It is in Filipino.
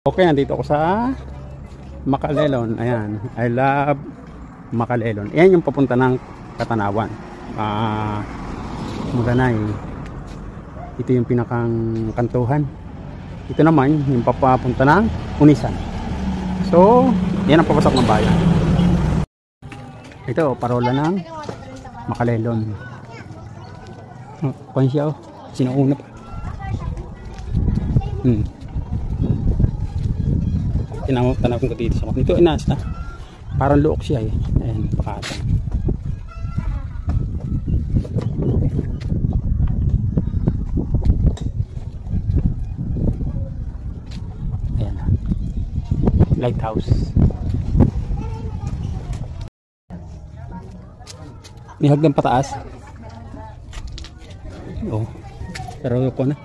Okay, nandito ako sa Macalelon. Ayan, I love Macalelon. Ayan yung papunta ng Katanawan. Mulanay. Ito yung pinakang kantuhan. Ito naman yung papapunta ng Unisan. So, yan ang papasok ng bayan. Ito, parola ng Macalelon. Kuhan siya, oh. Sinuuna pa. Tanaw ko dito sa ito, inas na. Parang luok siya eh. Ayan, pakatan. Ayan. Lighthouse. May hagdan pataas. Oh. Pero ko na.